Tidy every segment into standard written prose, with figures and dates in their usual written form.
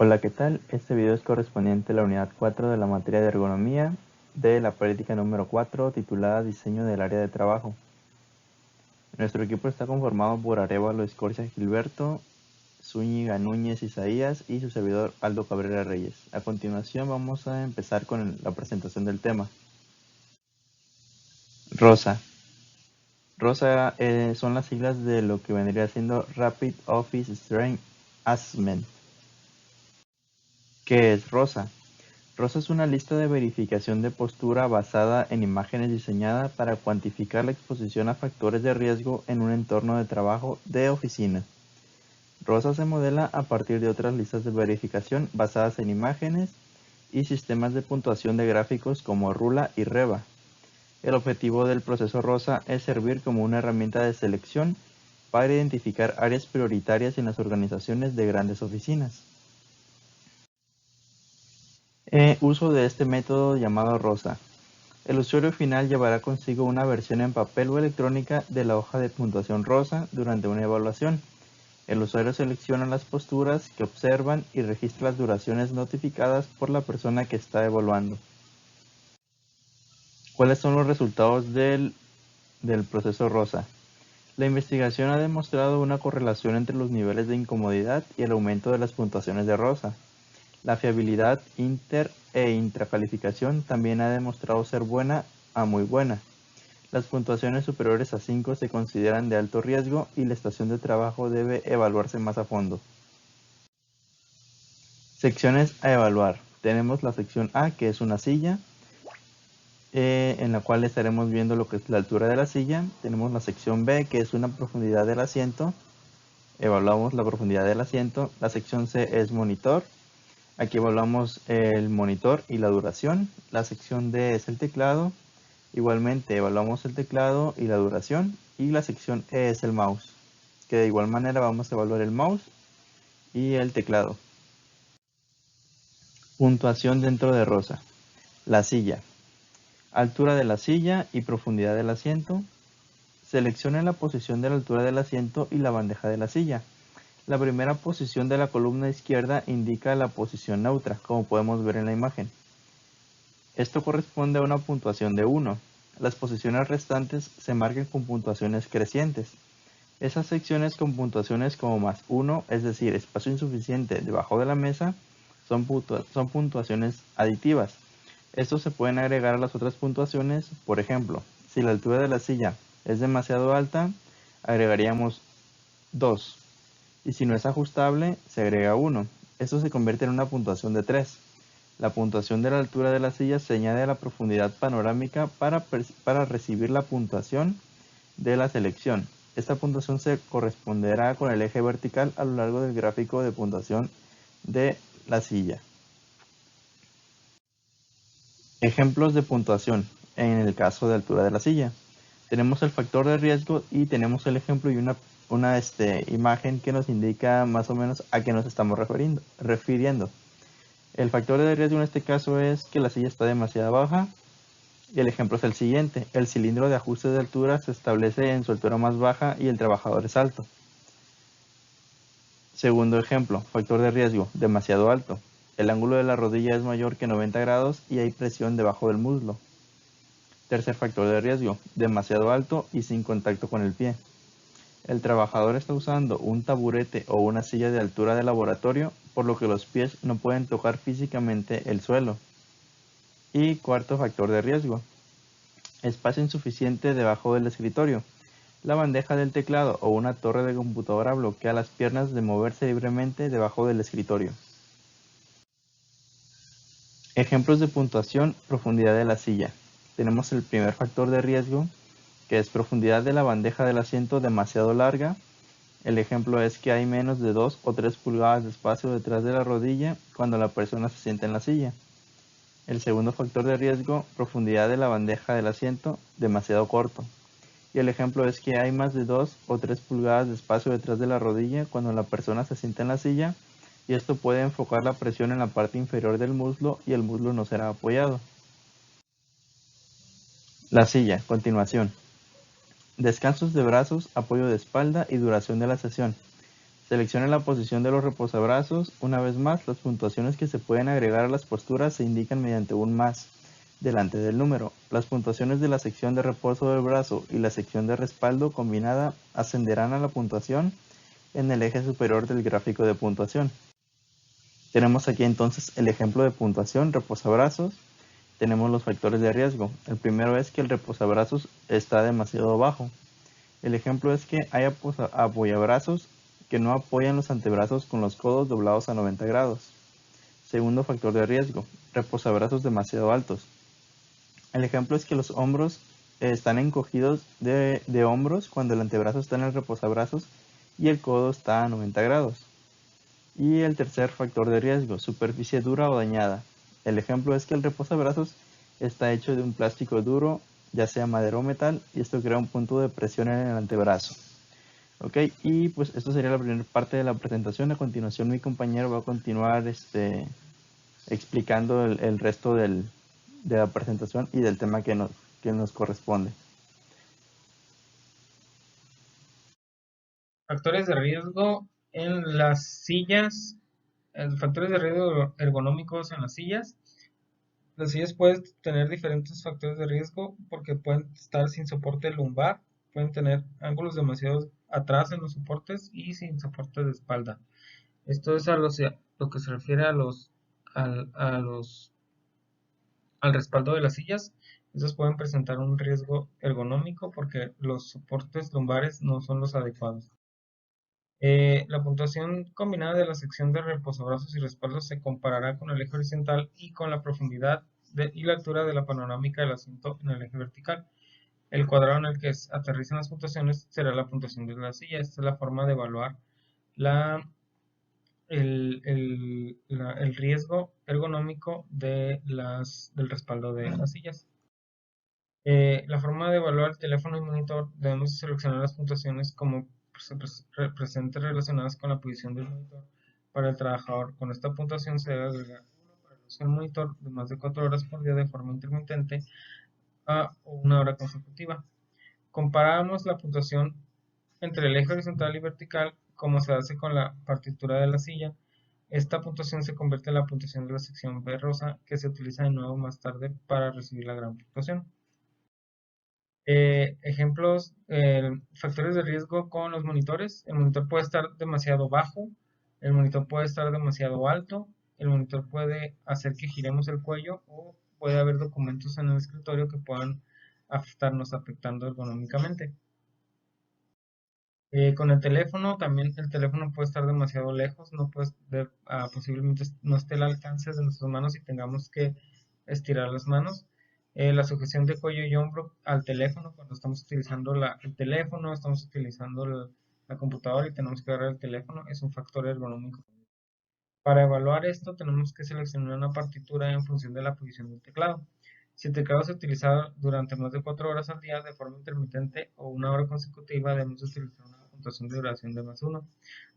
Hola, ¿qué tal? Este video es correspondiente a la unidad 4 de la materia de ergonomía de la práctica número 4 titulada Diseño del área de trabajo. Nuestro equipo está conformado por Arévalo Escorcia Gilberto, Zúñiga Núñez Isaías y su servidor Aldo Cabrera Reyes. A continuación vamos a empezar con la presentación del tema. ROSA. ROSA son las siglas de lo que vendría siendo Rapid Office Strength Assessment. ¿Qué es ROSA? ROSA es una lista de verificación de postura basada en imágenes diseñada para cuantificar la exposición a factores de riesgo en un entorno de trabajo de oficina. ROSA se modela a partir de otras listas de verificación basadas en imágenes y sistemas de puntuación de gráficos como Rula y Reva. El objetivo del proceso ROSA es servir como una herramienta de selección para identificar áreas prioritarias en las organizaciones de grandes oficinas. Uso de este método llamado ROSA. El usuario final llevará consigo una versión en papel o electrónica de la hoja de puntuación ROSA durante una evaluación. El usuario selecciona las posturas que observan y registra las duraciones notificadas por la persona que está evaluando. ¿Cuáles son los resultados del proceso ROSA? La investigación ha demostrado una correlación entre los niveles de incomodidad y el aumento de las puntuaciones de ROSA. La fiabilidad inter e intracalificación también ha demostrado ser buena a muy buena. Las puntuaciones superiores a 5 se consideran de alto riesgo y la estación de trabajo debe evaluarse más a fondo. Secciones a evaluar. Tenemos la sección A, que es una silla, en la cual estaremos viendo lo que es la altura de la silla. Tenemos la sección B, que es una profundidad del asiento. Evaluamos la profundidad del asiento. La sección C es monitor. Aquí evaluamos el monitor y la duración. La sección D es el teclado. Igualmente evaluamos el teclado y la duración. Y la sección E es el mouse, que de igual manera vamos a evaluar el mouse y el teclado. Puntuación dentro de ROSA. La silla. Altura de la silla y profundidad del asiento. Seleccione la posición de la altura del asiento y la bandeja de la silla. La primera posición de la columna izquierda indica la posición neutra, como podemos ver en la imagen. Esto corresponde a una puntuación de 1. Las posiciones restantes se marcan con puntuaciones crecientes. Esas secciones con puntuaciones como +1, es decir, espacio insuficiente debajo de la mesa, son puntuaciones aditivas. Estos se pueden agregar a las otras puntuaciones. Por ejemplo, si la altura de la silla es demasiado alta, agregaríamos 2. Y si no es ajustable, se agrega 1. Esto se convierte en una puntuación de 3. La puntuación de la altura de la silla se añade a la profundidad panorámica para recibir la puntuación de la selección. Esta puntuación se corresponderá con el eje vertical a lo largo del gráfico de puntuación de la silla. Ejemplos de puntuación en el caso de altura de la silla. Tenemos el factor de riesgo y tenemos el ejemplo y una imagen que nos indica más o menos a qué nos estamos refiriendo. El factor de riesgo en este caso es que la silla está demasiado baja. Y el ejemplo es el siguiente. El cilindro de ajuste de altura se establece en su altura más baja y el trabajador es alto. Segundo ejemplo, factor de riesgo, demasiado alto. El ángulo de la rodilla es mayor que 90 grados y hay presión debajo del muslo. Tercer factor de riesgo, demasiado alto y sin contacto con el pie. El trabajador está usando un taburete o una silla de altura de laboratorio, por lo que los pies no pueden tocar físicamente el suelo. Y cuarto factor de riesgo, espacio insuficiente debajo del escritorio. La bandeja del teclado o una torre de computadora bloquea las piernas de moverse libremente debajo del escritorio. Ejemplos de puntuación, profundidad de la silla. Tenemos el primer factor de riesgo, que es profundidad de la bandeja del asiento demasiado larga. El ejemplo es que hay menos de 2 o 3 pulgadas de espacio detrás de la rodilla cuando la persona se sienta en la silla. El segundo factor de riesgo, profundidad de la bandeja del asiento demasiado corto. Y el ejemplo es que hay más de 2 o 3 pulgadas de espacio detrás de la rodilla cuando la persona se sienta en la silla, y esto puede enfocar la presión en la parte inferior del muslo y el muslo no será apoyado. La silla, continuación. Descansos de brazos, apoyo de espalda y duración de la sesión. Seleccione la posición de los reposabrazos. Una vez más, las puntuaciones que se pueden agregar a las posturas se indican mediante un más delante del número. Las puntuaciones de la sección de reposo del brazo y la sección de respaldo combinada ascenderán a la puntuación en el eje superior del gráfico de puntuación. Tenemos aquí entonces el ejemplo de puntuación, reposabrazos. Tenemos los factores de riesgo. El primero es que el reposabrazos está demasiado bajo. El ejemplo es que hay apoyabrazos que no apoyan los antebrazos con los codos doblados a 90 grados. Segundo factor de riesgo, reposabrazos demasiado altos. El ejemplo es que los hombros están encogidos de hombros cuando el antebrazo está en el reposabrazos y el codo está a 90 grados. Y el tercer factor de riesgo, superficie dura o dañada. El ejemplo es que el reposabrazos está hecho de un plástico duro, ya sea madera o metal, y esto crea un punto de presión en el antebrazo. Ok, y pues esto sería la primera parte de la presentación. A continuación mi compañero va a continuar explicando el resto de la presentación y del tema que nos corresponde. Factores de riesgo en las sillas. Factores de riesgo ergonómicos en las sillas. Las sillas pueden tener diferentes factores de riesgo porque pueden estar sin soporte lumbar, pueden tener ángulos demasiado atrás en los soportes y sin soporte de espalda. Esto es a lo que se refiere al respaldo de las sillas. Estos pueden presentar un riesgo ergonómico porque los soportes lumbares no son los adecuados. La puntuación combinada de la sección de reposabrazos y respaldos se comparará con el eje horizontal y con la profundidad y la altura de la panorámica del asiento en el eje vertical. El cuadrado en el que aterrizan las puntuaciones será la puntuación de la silla. Esta es la forma de evaluar el riesgo ergonómico del respaldo de las sillas. La forma de evaluar el teléfono y monitor, debemos seleccionar las puntuaciones como presentes relacionadas con la posición del monitor para el trabajador. Con esta puntuación se debe agregar uno para el uso del monitor de más de 4 horas por día de forma intermitente a una hora consecutiva. Comparamos la puntuación entre el eje horizontal y vertical como se hace con la partitura de la silla. Esta puntuación se convierte en la puntuación de la sección B rosa que se utiliza de nuevo más tarde para recibir la gran puntuación. Ejemplos, factores de riesgo con los monitores. El monitor puede estar demasiado bajo, el monitor puede estar demasiado alto, el monitor puede hacer que giremos el cuello o puede haber documentos en el escritorio que puedan estarnos afectando ergonómicamente. Con el teléfono, también el teléfono puede estar demasiado lejos, no puede posiblemente no esté al alcance de nuestras manos y tengamos que estirar las manos. La sujeción de cuello y hombro al teléfono, cuando estamos utilizando el teléfono, estamos utilizando la computadora y tenemos que agarrar el teléfono, es un factor ergonómico. Para evaluar esto, tenemos que seleccionar una partitura en función de la posición del teclado. Si el teclado se utiliza durante más de 4 horas al día de forma intermitente o una hora consecutiva, debemos utilizar una puntuación de duración de +1.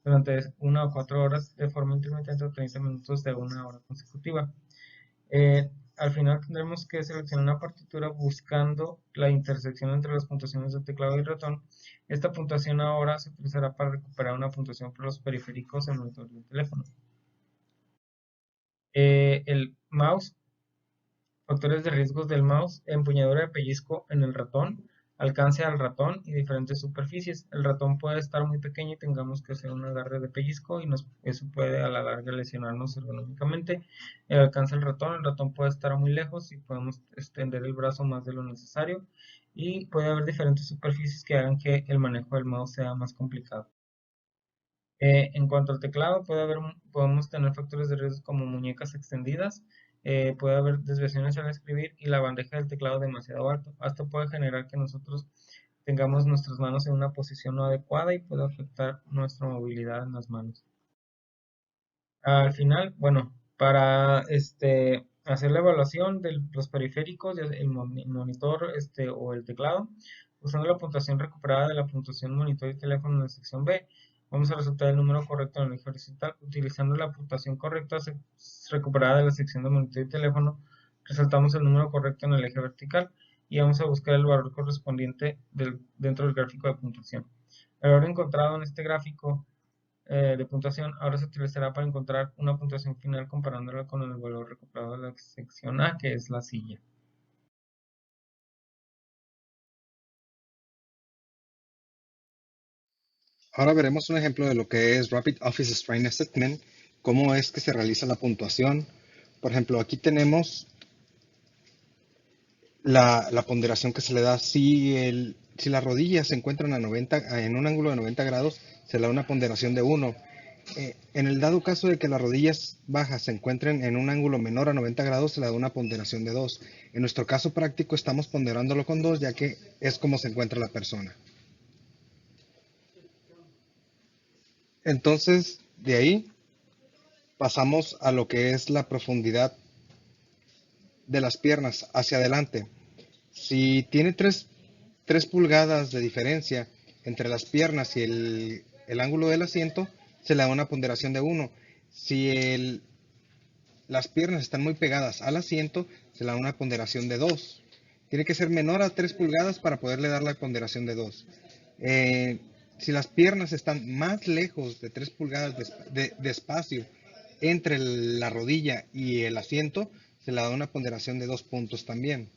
Durante 1 o 4 horas de forma intermitente o 30 minutos de una hora consecutiva. Al final tendremos que seleccionar una partitura buscando la intersección entre las puntuaciones del teclado y ratón. Esta puntuación ahora se utilizará para recuperar una puntuación por los periféricos en el monitor del teléfono. El mouse, factores de riesgos del mouse, empuñadura de pellizco en el ratón, alcance al ratón y diferentes superficies. El ratón puede estar muy pequeño y tengamos que hacer un agarre de pellizco y eso puede a la larga lesionarnos ergonómicamente. El alcance del ratón, el ratón puede estar muy lejos y podemos extender el brazo más de lo necesario y puede haber diferentes superficies que hagan que el manejo del mouse sea más complicado. En cuanto al teclado, podemos tener factores de riesgo como muñecas extendidas, puede haber desviaciones al escribir y la bandeja del teclado demasiado alto. Esto puede generar que nosotros tengamos nuestras manos en una posición no adecuada y puede afectar nuestra movilidad en las manos. Al final, bueno, para hacer la evaluación de los periféricos, el monitor o el teclado, usando la puntuación recuperada de la puntuación monitor y teléfono en la sección B, vamos a resaltar el número correcto en el eje horizontal. Utilizando la puntuación correcta recuperada de la sección de monitor y teléfono, resaltamos el número correcto en el eje vertical y vamos a buscar el valor correspondiente dentro del gráfico de puntuación. El valor encontrado en este gráfico de puntuación ahora se utilizará para encontrar una puntuación final comparándola con el valor recuperado de la sección A, que es la silla. Ahora veremos un ejemplo de lo que es Rapid Office Strain Assessment, cómo es que se realiza la puntuación. Por ejemplo, aquí tenemos la ponderación que se le da. Si las rodillas se encuentran en un ángulo de 90 grados, se le da una ponderación de 1. En el dado caso de que las rodillas bajas se encuentren en un ángulo menor a 90 grados, se le da una ponderación de 2. En nuestro caso práctico estamos ponderándolo con 2, ya que es como se encuentra la persona. Entonces, de ahí pasamos a lo que es la profundidad de las piernas hacia adelante. Si tiene 3 pulgadas de diferencia entre las piernas y el ángulo del asiento, se le da una ponderación de 1. Si las piernas están muy pegadas al asiento, se le da una ponderación de 2. Tiene que ser menor a 3 pulgadas para poderle dar la ponderación de 2. Si las piernas están más lejos de 3 pulgadas de espacio entre la rodilla y el asiento, se le da una ponderación de 2 puntos también.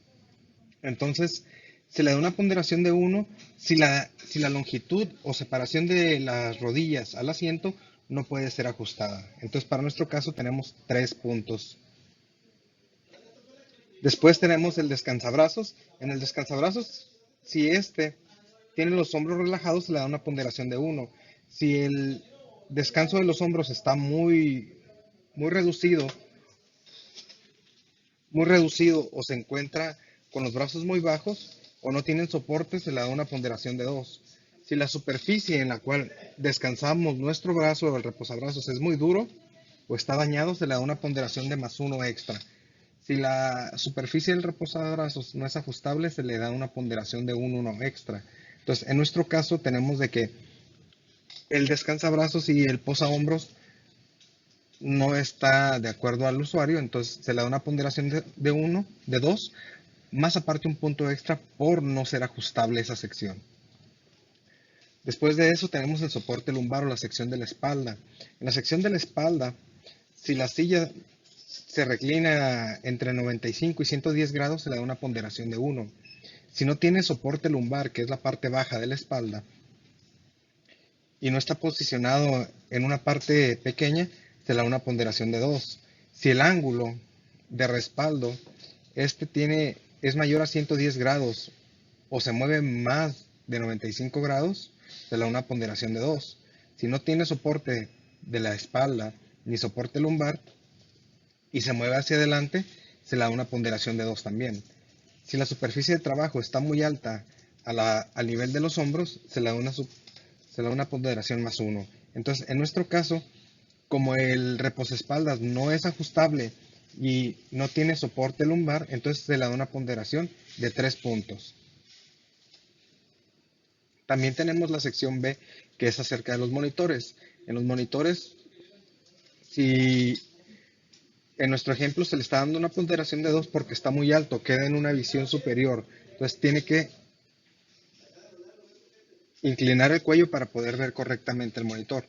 Entonces, se le da una ponderación de 1 si la longitud o separación de las rodillas al asiento no puede ser ajustada. Entonces, para nuestro caso tenemos 3 puntos. Después tenemos el descansabrazos. En el descansabrazos, si este tiene los hombros relajados, se le da una ponderación de 1. Si el descanso de los hombros está muy reducido, o se encuentra con los brazos muy bajos o no tienen soporte, se le da una ponderación de 2. Si la superficie en la cual descansamos nuestro brazo o el reposabrazos es muy duro o está dañado, se le da una ponderación de +1 extra. Si la superficie del reposabrazos no es ajustable, se le da una ponderación de 1 extra. Entonces, en nuestro caso tenemos de que el descansabrazos y el posahombros no está de acuerdo al usuario, entonces se le da una ponderación de 2, más aparte un punto extra por no ser ajustable esa sección. Después de eso tenemos el soporte lumbar o la sección de la espalda. En la sección de la espalda, si la silla se reclina entre 95 y 110 grados, se le da una ponderación de 1. Si no tiene soporte lumbar, que es la parte baja de la espalda, y no está posicionado en una parte pequeña, se le da una ponderación de 2. Si el ángulo de respaldo es mayor a 110 grados o se mueve más de 95 grados, se le da una ponderación de 2. Si no tiene soporte de la espalda ni soporte lumbar y se mueve hacia adelante, se le da una ponderación de 2 también. Si la superficie de trabajo está muy alta al nivel de los hombros, se le da una ponderación +1. Entonces, en nuestro caso, como el reposaespaldas no es ajustable y no tiene soporte lumbar, entonces se le da una ponderación de 3 puntos. También tenemos la sección B, que es acerca de los monitores. En los monitores, si en nuestro ejemplo se le está dando una ponderación de 2 porque está muy alto, queda en una visión superior, entonces tiene que inclinar el cuello para poder ver correctamente el monitor.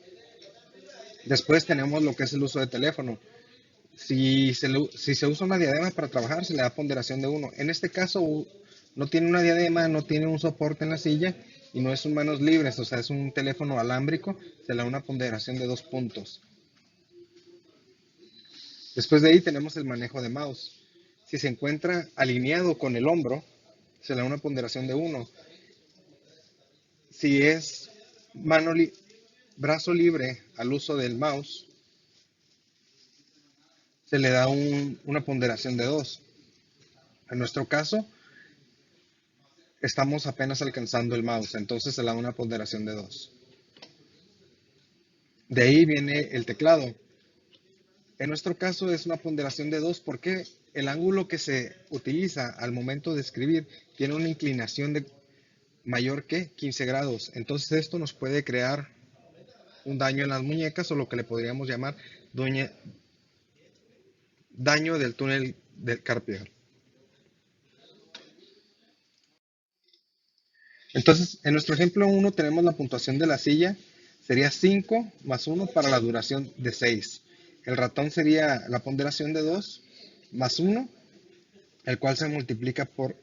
Después tenemos lo que es el uso de teléfono. Si se usa una diadema para trabajar, se le da ponderación de 1. En este caso, no tiene una diadema, no tiene un soporte en la silla y no es un manos libres, o sea, es un teléfono alámbrico, se le da una ponderación de 2 puntos. Después de ahí tenemos el manejo de mouse. Si se encuentra alineado con el hombro, se le da una ponderación de 1. Si es brazo libre al uso del mouse, se le da una ponderación de 2. En nuestro caso, estamos apenas alcanzando el mouse, entonces se le da una ponderación de 2. De ahí viene el teclado. En nuestro caso es una ponderación de 2 porque el ángulo que se utiliza al momento de escribir tiene una inclinación mayor que 15 grados. Entonces esto nos puede crear un daño en las muñecas o lo que le podríamos llamar daño del túnel del carpiano. Entonces, en nuestro ejemplo 1 tenemos la puntuación de la silla. sería 5 más 1 para la duración de 6. El ratón sería la ponderación de 2 más 1, el cual se multiplica por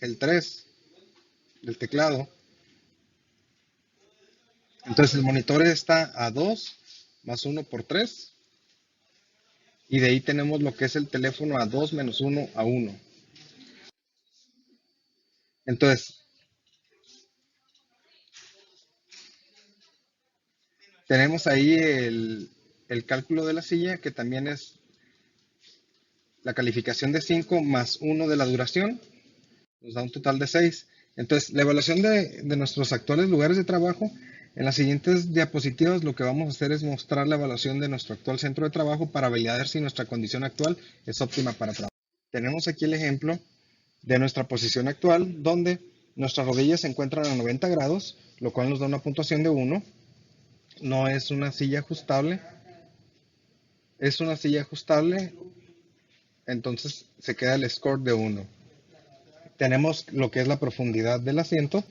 el 3 del teclado. Entonces el monitor está a 2 más 1 por 3. Y de ahí tenemos lo que es el teléfono a 2 menos 1 a 1. Entonces, tenemos ahí el cálculo de la silla, que también es la calificación de 5 más 1 de la duración. Nos da un total de 6. Entonces, la evaluación de nuestros actuales lugares de trabajo. En las siguientes diapositivas lo que vamos a hacer es mostrar la evaluación de nuestro actual centro de trabajo para validar si nuestra condición actual es óptima para trabajar. Tenemos aquí el ejemplo de nuestra posición actual, donde nuestras rodillas se encuentran a 90 grados, lo cual nos da una puntuación de 1. No es una silla ajustable. Es una silla ajustable, entonces se queda el score de 1. Tenemos lo que es la profundidad del asiento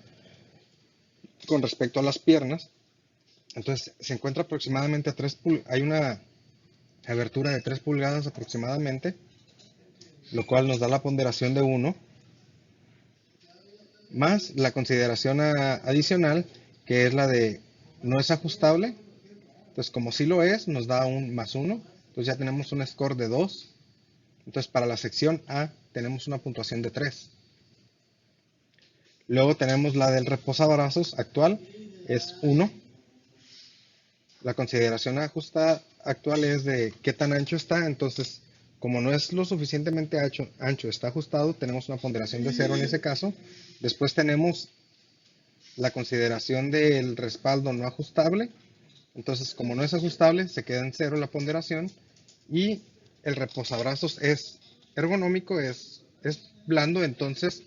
con respecto a las piernas. Entonces se encuentra aproximadamente a 3 pulgadas. Hay una abertura de 3 pulgadas aproximadamente, lo cual nos da la ponderación de 1, más la consideración adicional, que es la de no es ajustable. Entonces, como sí lo es, nos da un más 1. Entonces ya tenemos un score de 2. Entonces, para la sección A tenemos una puntuación de 3. Luego tenemos la del reposabrazos actual, es 1. La consideración ajustada actual es de qué tan ancho está. Entonces, como no es lo suficientemente ancho, está ajustado, tenemos una ponderación de 0 en ese caso. Después tenemos la consideración del respaldo no ajustable. Entonces, como no es ajustable, se queda en 0 la ponderación. Y el reposabrazos es ergonómico, es blando, entonces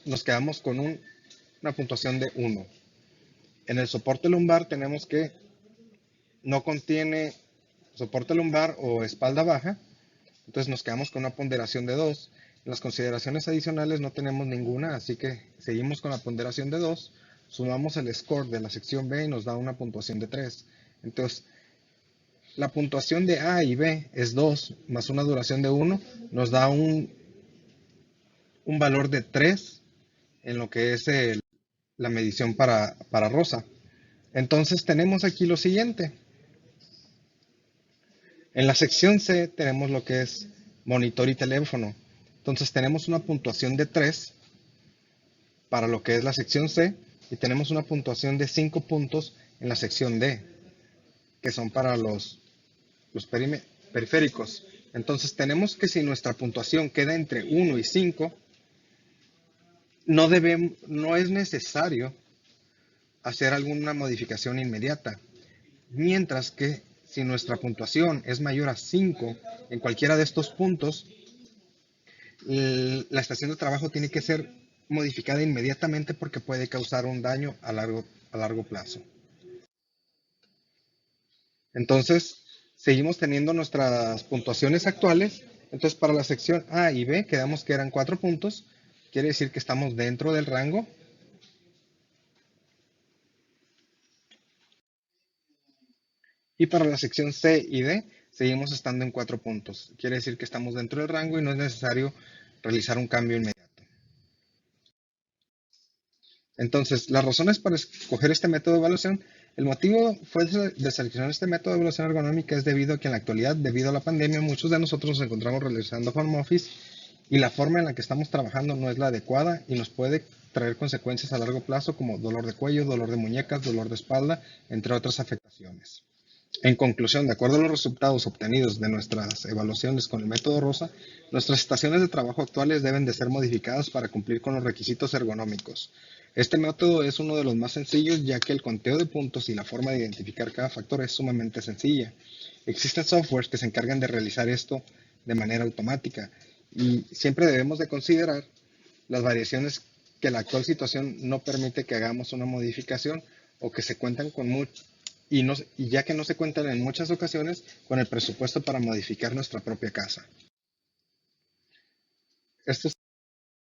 nos quedamos con una puntuación de 1. En el soporte lumbar tenemos que no contiene soporte lumbar o espalda baja, entonces nos quedamos con una ponderación de 2. En las consideraciones adicionales no tenemos ninguna, así que seguimos con la ponderación de 2. Sumamos el score de la sección B y nos da una puntuación de 3. Entonces, la puntuación de A y B es 2 más una duración de 1. Nos da un valor de 3 en lo que es la medición para Rosa. Entonces tenemos aquí lo siguiente. En la sección C tenemos lo que es monitor y teléfono. Entonces tenemos una puntuación de 3 para lo que es la sección C y tenemos una puntuación de 5 puntos en la sección D, que son para los periféricos. Entonces tenemos que si nuestra puntuación queda entre 1 y 5, no es necesario hacer alguna modificación inmediata. Mientras que si nuestra puntuación es mayor a 5 en cualquiera de estos puntos, la estación de trabajo tiene que ser modificada inmediatamente porque puede causar un daño a largo plazo. Entonces, seguimos teniendo nuestras puntuaciones actuales. Entonces, para la sección A y B quedamos que eran 4 puntos. Quiere decir que estamos dentro del rango. Y para la sección C y D seguimos estando en 4 puntos. Quiere decir que estamos dentro del rango y no es necesario realizar un cambio inmediato. Entonces, las razones para escoger este método de evaluación. El motivo fue de seleccionar este método de evaluación ergonómica es debido a que en la actualidad, debido a la pandemia, muchos de nosotros nos encontramos realizando home office y la forma en la que estamos trabajando no es la adecuada y nos puede traer consecuencias a largo plazo como dolor de cuello, dolor de muñecas, dolor de espalda, entre otras afectaciones. En conclusión, de acuerdo a los resultados obtenidos de nuestras evaluaciones con el método Rosa, nuestras estaciones de trabajo actuales deben de ser modificadas para cumplir con los requisitos ergonómicos. Este método es uno de los más sencillos ya que el conteo de puntos y la forma de identificar cada factor es sumamente sencilla. Existen softwares que se encargan de realizar esto de manera automática y siempre debemos de considerar las variaciones que la actual situación no permite que hagamos una modificación o que se cuentan con y ya que no se cuentan en muchas ocasiones con el presupuesto para modificar nuestra propia casa. Esto